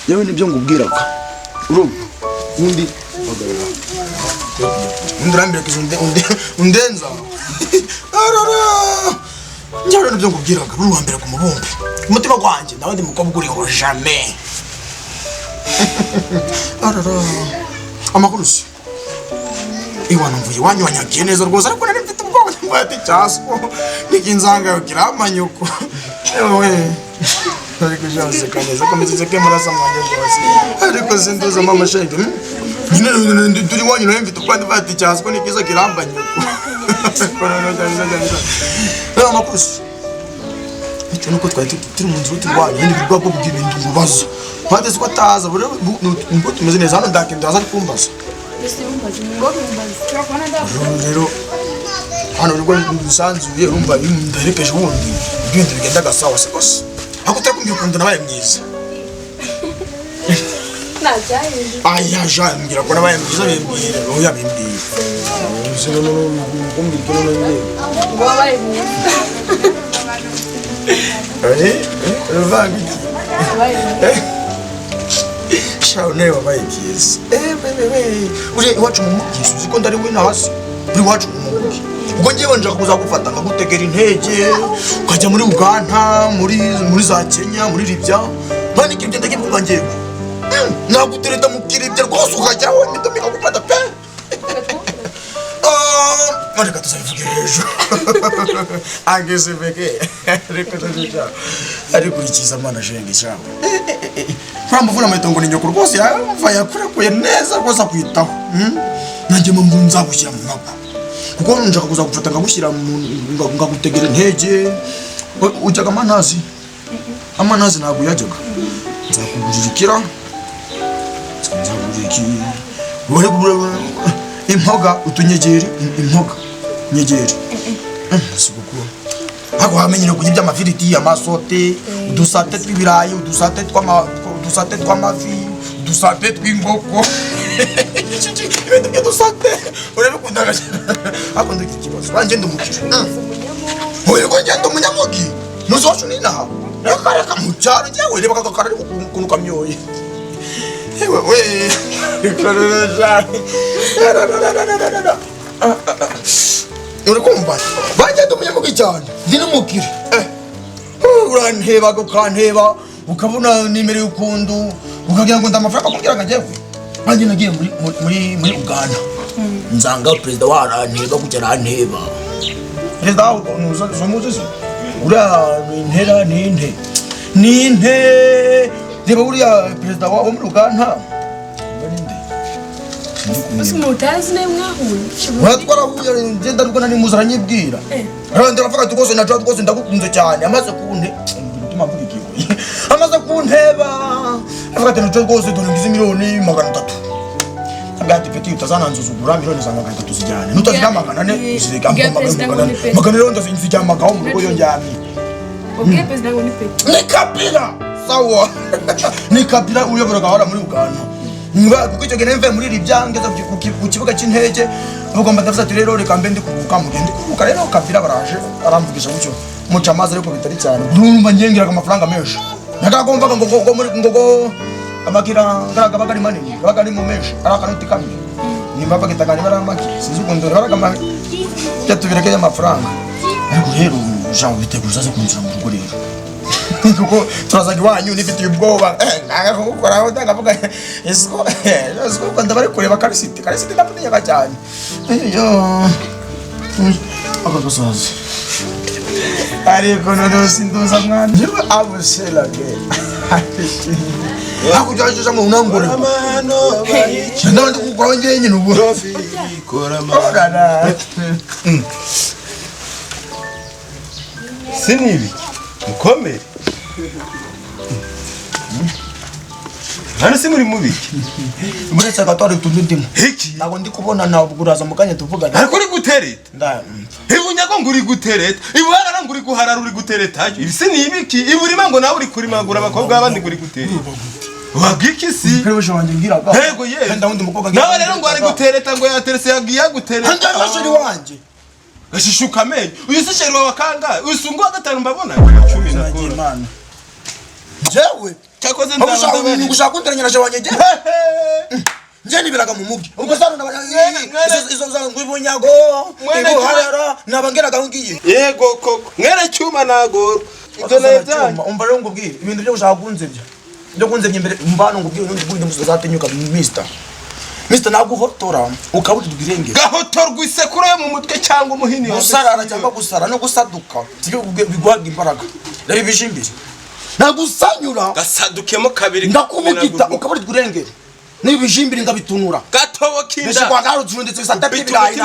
yewe nibyo ngubwiraga urumva undi undirambira kizunde undenza njyewe nibyo ngubwiraga uri wambere ku mubumbe umutima gwanjye nawe ndi mukobwa uriho jamais amakuru si iwana mvuye wanyanyagiye neza rwose ariko nari mfite ubwoba mbati cyaswo nikinzanga yo kiramanyuko ewe ariko janse kaneza komeze ke marasa mwanje rwose ariko sinduza mama shenge turi wanyu nawe mfite ubwoba mbati cyaswo nikiza kirambanyuko amakuru si icyo nuko twari turi mu nzu turwanya ibindi birwa bwo bw'ibintu ngubazo twateze ko ataza ngo tumeze neza hano ndakenda aza kumbaza rero hano nibwo nsanzuye urumva ndaherekeje ubundi ibintu bigenda gasawa se kose ako turakumva ukuntu nabaye mwiza aya jangira ko nabaye mwiza bembwira oya bembwira no kumbira ko none ngo wabaye mwiza vangi shaune wabaye byiza uri iwacu mu mugiso uziko ndari we nasi uri iwacu mu mugi ubwo ngiye nje kuza gufata ngagutegera intege ukajya muri Uganda muri za Kenya muri Libya bani kibye ndakivuga ngiye nagutereta mukiribye rwose ukajyaho nidomika gufata pe Mareka tuzavugira ejo ageze bege reka tuja ari kurikiza mana jenge cyangwa Pramuvuna metongo ni nyoko rwose yava kure neza rwose kwitaho nanjye mu nzabushyira mu mwaka kuko njaka kuza gufata ngagushyira ngagutegera intege ujyaga amanazi ntabwo yajyaga nzakugurikira impoga utunyegeri impoga nyegeri sibukuru ako hamenyere kujya by'amafiriti amasote udusate tw'ibirayi udusate tw'amafi udusate tw'inkoko ibintu by'udusate urabikundaga ako ndiki kibazo banje ndumukije oye ko ngenda umunyamugi nuzocu ninaha nakareka mu cyaro cyawe reba kakarari kuntu kamyoye ewe we urikumva bagenda umunyamugi cyane ndi n'umukire uranteba ukanteba ukabona nimero y'ukundu ukagira ngo ndamafaranga kugira ngo njyewe banjye nagiye muri Uganda nzanga perezida waranteba kugera anteba perezida wawe umuzi uriya intera ninte reba uriya perezida wawe muri Uganda Mutazi ne mwahuye. Uratwara huye ngenda rugona ni muzaranye bwira. Arandira avuga tukoze na tukoze ndagukunze cyane amaze kunte bituma mvugikiwe. Amaze kunteba. Avuga ati nto rwose duringize miliyoni 300. Agati peti utazananzuzugura miliyoni za 300 zijyane. Nutazigama ne usiga magana rero ndazinzijyama gaho mu rugo yonjyamye. Okay president ngo ni peti. Ni Kabila. Sawa. Ni Kabila uyobora gahora muri Uganda. Niba kuko icyo gene mve muri Libya ngeza ku kibuga cy'intege ugomba ndafisa ati rero reka mbe ndi kuvuka mugende kuvuka rero Kabila baraje aramvugisha gutyo muca amazi ariko bitari cyane urumva ngengiraga amafaranga menshi nakagomba ngo muri ngo amagira ngaraga bagari manini bagari mu menshi arakanoti kamwe nimba bagitaganye baramaki sinzi ukundora baragama cyatubireke y'amafaranga ariko rero Jean biteguza zo kunjira mu rugo rero kuko turazaga iwanyu nifitiye ubwoba nanga gukora ndavuga isko kwanda bari kureba karisiti ndakunyaga cyane yo akagosoza ariko none sinduza mwana abusela ge akujaje mu nangore ndabandi kugwa ngenye nubu sinibi mukomere hano si muri mubiki muri sagatwari tudindimo iki nabo ndi kubona nabuguraza mukanye tuvugana ariko uri gutereta nda ibunyago nguri gutereta ibara nguri guharara uri gutereta ibi si nibiki iburima ngo nawe uri kurimagura abakobwa abandi nguri gutereta wagiki si pereje wanje ngiraga yego ye ndawundi mukobwa nawe rero ngo ari gutereta ngo yaterese yagiye gutereta anda bashiri wanje gashishuka amenyo uyu si sheri wa kanga uyu sungu wa 5 mbabona 10 na Imana jewe cyakoze ndabona ngushaka kunteranya na jawanye je njye nibiraga mu mugi ubwo sana izo za ngwibunyago ibuharara nabangeraga ngiye yego koko mwere cyuma nagoro ibyo nabyo umva rero ngubwire ibintu byo gushaka kunzebya byo kunzebya imbere mbano ngubwire n'undi bwinde muzatinyuka Mr. naguhotora ukabutubwira irengero gahotorwa isekuru yo mu mutwe cyangwa umuhini gusarara cyangwa gusara no gusaduka sibyo biguhaga imbaraga rero bishimbire nagusanyura gasadukemo kabiri ndakubugita ukabutubwira irengero nibijimbire ngabitunura gatobo kinda bishikwa garutsuru ndetse satati birayi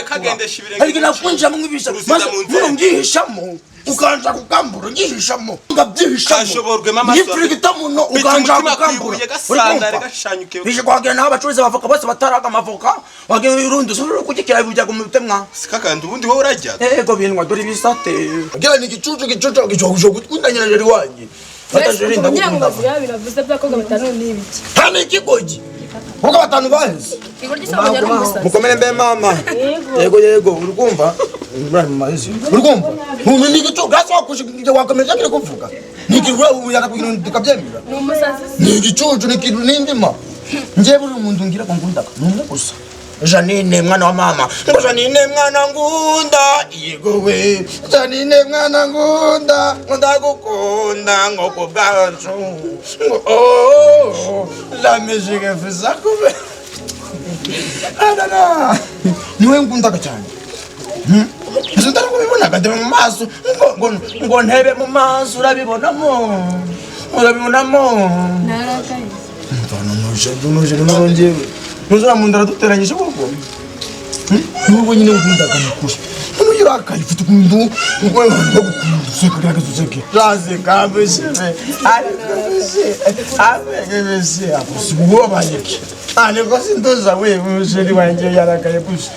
kagendesha ibirenge ariko nakunja mu ngibisha maze ngihishamo ukanja kugambura ngihishamo ngabyihishamo kashoborwe mama yifrigita muno ukanja kugambura gasandare gashanyuke bishikwagira naho abacuruzi bavoka bose bataraga amavoka wagiye irundi suru kugikira ibujya kumutemwa sikakandi ubundi ho urajya ego binwa dore bisate gira ni gicucu gicucu gutundanya rero wanyi Atajirinda gukunda biravuze byakobwa batanu n'ibiki hano ikigogi kuko batanu bazi igoryi sabanya n'umusazi mukomere mbe mama yego urumva urumva umuntu ni gicucu gaso kushikije wakomeje kire kuvuga nikirwa uyaka kugira ndikabyemera n'umusazi ni gicucu ni kintu nindima nje buri umuntu ngira ko ngundaka numwe gusa Janine mwana wa mama ngo Janine mwana ngunda yego we Janine mwana ngunda ndagukunda ngo kubwacu oh la musique fait ça comme ana niwe ngunda cyane Zindara kubibona kade mu maso ngo ntebe mu maso urabibonamo narakaye nuje n'uronjewe Nuzura mundara duteranyije koko. Nuko nyine ukunda kanakuri. Nuyo akayifite kundu ngo sekara kazuzeke. Raze kabese. Abese akusubuwa bayeke. Ko sindoza we musheri wanje yarakaye kushi.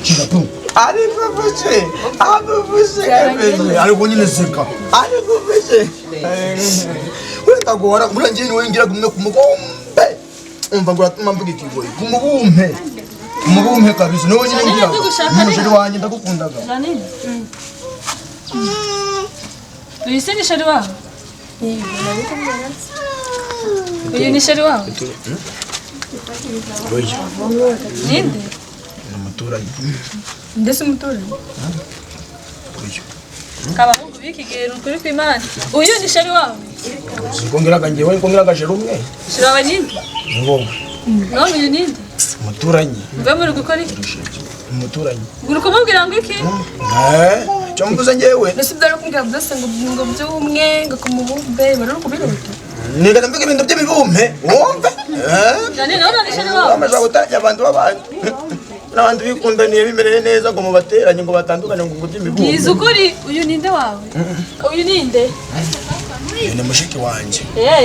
Chirapu. Kabese. Kabese. Ariko nyine seka. Kabese. Wenda gora muranjye wengira kumwe kumugombe. Umva ngo atuma mvuga ikigoyi kumubumpe kabisa no nyine ngira umusheri wanjye ndagukundaga Janine uyise ni sheri wawe uyu ni sheri wawe ninde umuturanyi ndetse umuturanyi kabahungu bikigera ukuri kw'Imana uyu ni sheri wawe sikongeraga njyewe ngongeraga jero umwe sheri wawe ninde ngomba none uyu ninde umuturanyi mbe muri gukora iki umuturanyi uri kumubwira ngo iki cyo mvuze njyewe ndetse byari kumbwira byose ngo by'umwe ngo kumubumbe bari kubirota nigana mvuga ibintu by'ibibumpe wumve Janine none ni sheri wawe amaje gutanya abantu babandi n'abandi bikundaniye bimereye neza ngo mubateranye ngo batandukane ngo by'imibumpe Yiza ukuri uyu ninde wawe uyu ninde ni mushiki wanje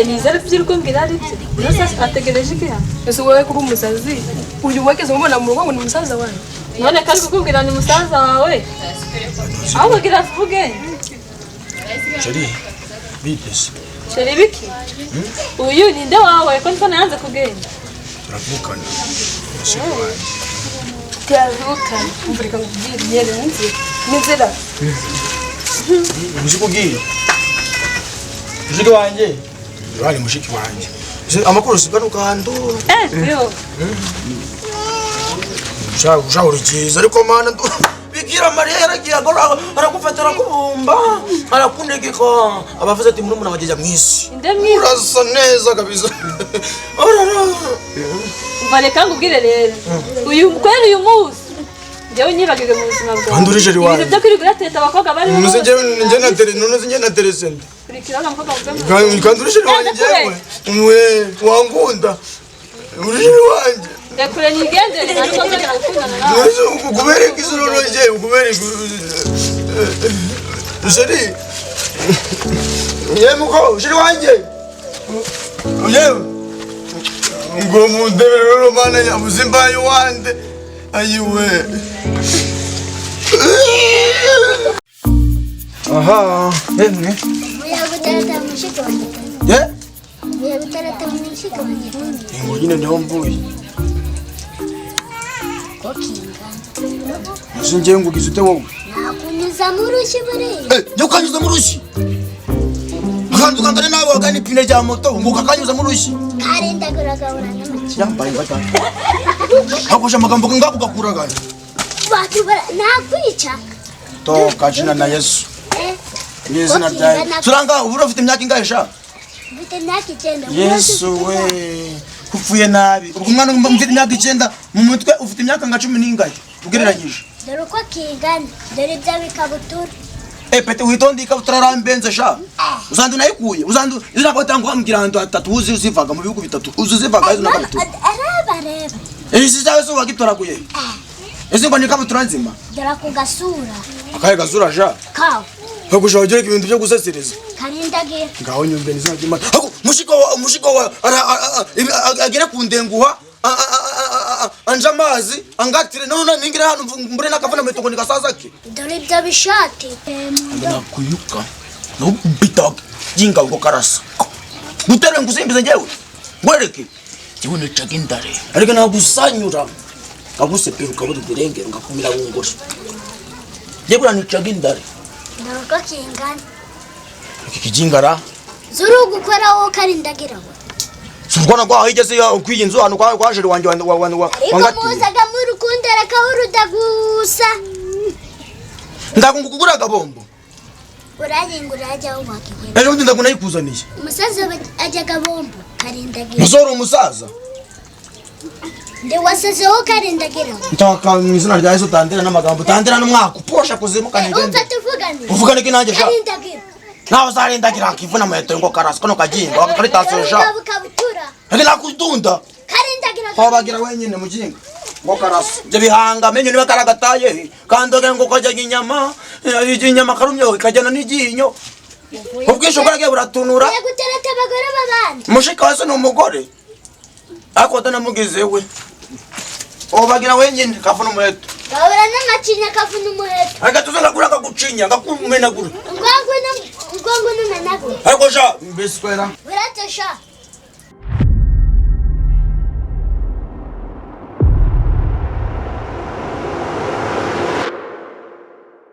nizere byiri kumbwira ari byo nasa ategereje iki hano ese wowe kuri umusazi uyu wageze umubona mu rugo ngo ni umusaza wawe none kandi kukubwira ni musaza wawe aho kugira avuge Sheri bipese sheri biki uyu ninde wawe ko ntona yanze kugenda turavukana mushiki wanje byavukana umvurika ngo ubwire nyere n'inzira mushiki ugiye mushiki wanje Yohani mushiki wanje amakuru sigaruka hando yo ushahora ikiza ariko mana Bikira Mariya yaragiye aragufatira kubumba arakundegeka abavuze ati muri umuntu wageze mwisi urasa neza kabisa uvareka ngubwire rero uyu kwera uyu munsi njyewe nyibagije mu buzima bwawe Andurije riwaye ibintu byo kwirigura teta abakobwa bari muze njye na tere none njye na tere sende kurikirana umukobwa mvuga kandurije riwaye njyewe wangunda urije riwaye yakure nigendere ariko nzongera gukundana nawe kubera ikizuroro njyewe kubera Sheri yemuko sheri wanje yewe ngo mundebere rero mana ya muzimbaye wande ayiwe aha yemwe ngo nyine niho mvuye Sinjye ngugize ute wowe nakunyuza mu rushyi buriya jya ukanyuza mu rushyi ukanduka ngane nawe wagana ipine rya moto ngo kakanyuza mu rushyi karindaguraga uranyamaje yambaye batatu akosha amagambo ngako gakuragaye batubara nakwica toka jina na Yesu Yesu na dai turanga ubura ufite imyaka ingahe sha mfite imyaka 9 Yesu we kupfuye nabi ubwo umwana mfite imyaka 9 mu mutwe ufite imyaka nka 10 n'ingahe ugereranyije dore uko kingana dore by'abikabutura pete witonde ikabutura rambenze sha uzandu nayikuye uzandu izakotanga ambwira hantu hatatu uzi uzivaga mu bihugu bitatu uzivaga izo nakabutura areba isi zawe so wagitoraguye ese ngo nikabutura nzima dore ku gasura akaye gasura sha kawo Hakushawajira ibintu byo gusesereza karindagira ngaho nyumve nizina ry'Imana hako mushiko wa agere kundenguha anja amazi angatire none ningira hano mbure nakavuna metongo nikasazake dore ibyo bishati nakuyuka no bitak jinga ngo karasa gutere ngusimbize njewe ngwereke kibone chakindare ariko nagusanyura kabuseperuka buri direngero ngakumira ngosho yebura ni chakindare dore uko kingana kijingara zuru gukora wo karindagira we Sukona kwa higeze ya ukwiye inzu hano kwa jeri wanje ariko muzaga mu rukundo reka urudagusa ndakungukura gabombo urayingura ajya ubakiwe ejo ndi ndakunayikuzaniye umusaza ajya gabombo karindagira musoro umusaza ndi wasaze wo karindagira ntaka mwizina rya Yesu tandera n'amagambo tandera n'umwaka posha kuzimu kanigende umva tuvugane uvugane kinanje sha karindagira nawe zarindagira kivuna meto ngo karasa kono kajinga wakaritasiyo sha kabutura ake nakudunda karindagira kwabagira wenyine mujinga ngo karasa je bihanga menyo niba karagataye kandoge ngo kajya inyama inyama karumyo kajyana n'iginyo ubwisho bwaragiye buratunura gutereta abagore babandi mushika wese ni umugore akota namugize we obagira wenyine kafuna umuheto gahora n'amacinya kavuna umuheto ariko tuze ngakura ngagucinya ngakumenagura ngwangu n'umenagura ariko sha mbeswera burate sha